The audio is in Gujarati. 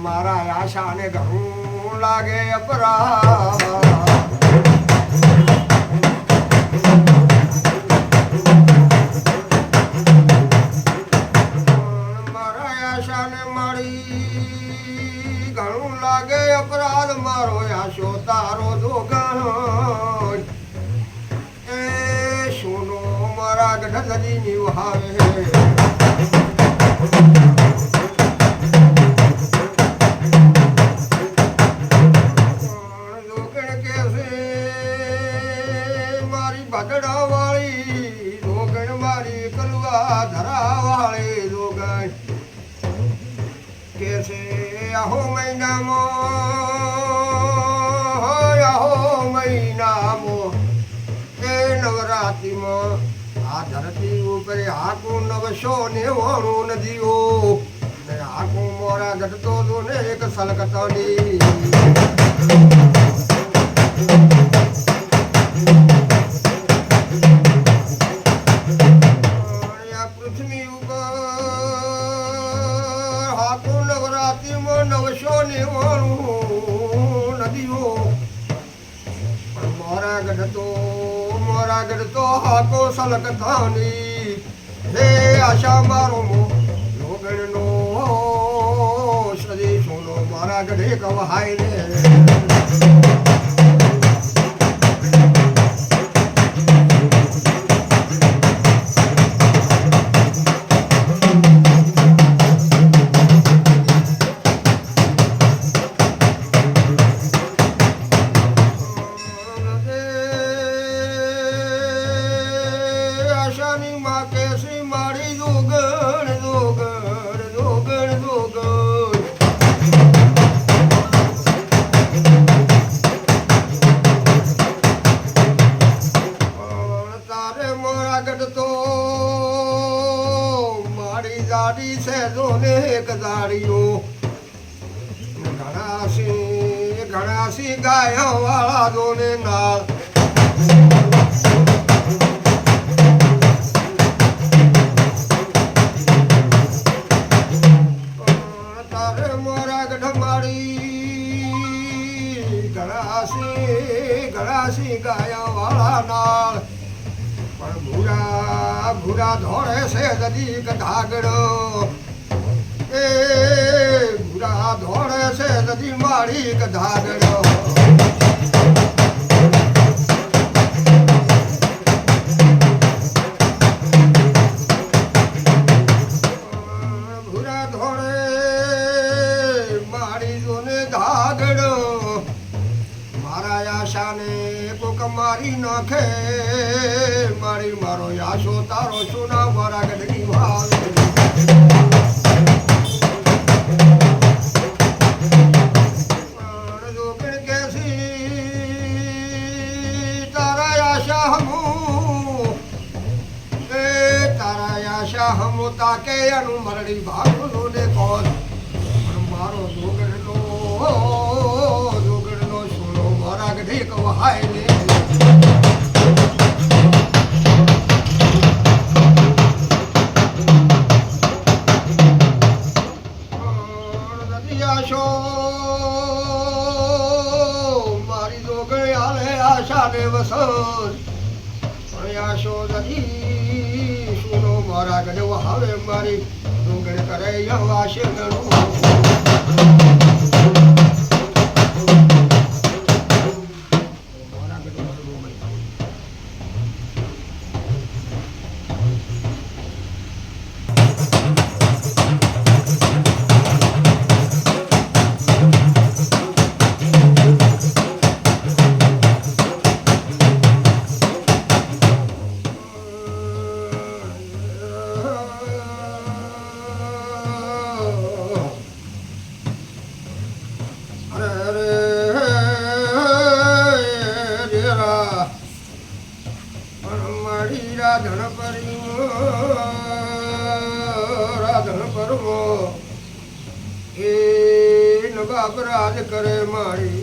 મારા આશા ને ઘણું લાગે અપરા મારા આશા ને મારી ઘણું લાગે અપરાધ મારો આશો તારો જોગણ એ સોનો મારા ગઢ ની વહાવે આહો મહિનામાં એ નવરાત્રિમાં આ ધરતી ઉપર હાકું 999 નદીઓ ને હાકું મોરા ઘટતો તો ને એક સલકતની પૃથ્વી ઉપર હાકું નવરાત્રિમાં 999 નદીઓ પણ મોરા ગઢતો હાકો સલકતાની હે આશા મારો લોગણનો સ્વદેશોનો મારા ગઢે કવાય ને ઘણાસી ગાયો વાળા દોને નાળ તારે મોરા ગઢ મારી ઘણાસી ગાયો વાળા નાળ પણ ભૂરા ધોળે છે દદી કઢાગડો એ ભૂરા ધોળે છે નદી મારી કઢાગડો ભૂરા ધોળે મારી જોને ધાગડો મારા આશાને કોક મારી નાખે મારી મારો આશો તારો સુના મારા ગઢની વાવ હમ તાકે અનુ મરડી ભાગલો ને કોણ મારો જોગડનો સુનો મારા ગઢે કવાય ને આશો મારી જોગડે આલે આશા ને વસન આશો નદી સુનો મારા ગઢ વહાવે મારી ડુંગર કરે વાશે ગણું ધણપરી રાધણ પરવો એ નવાબ રાજ કરે મારી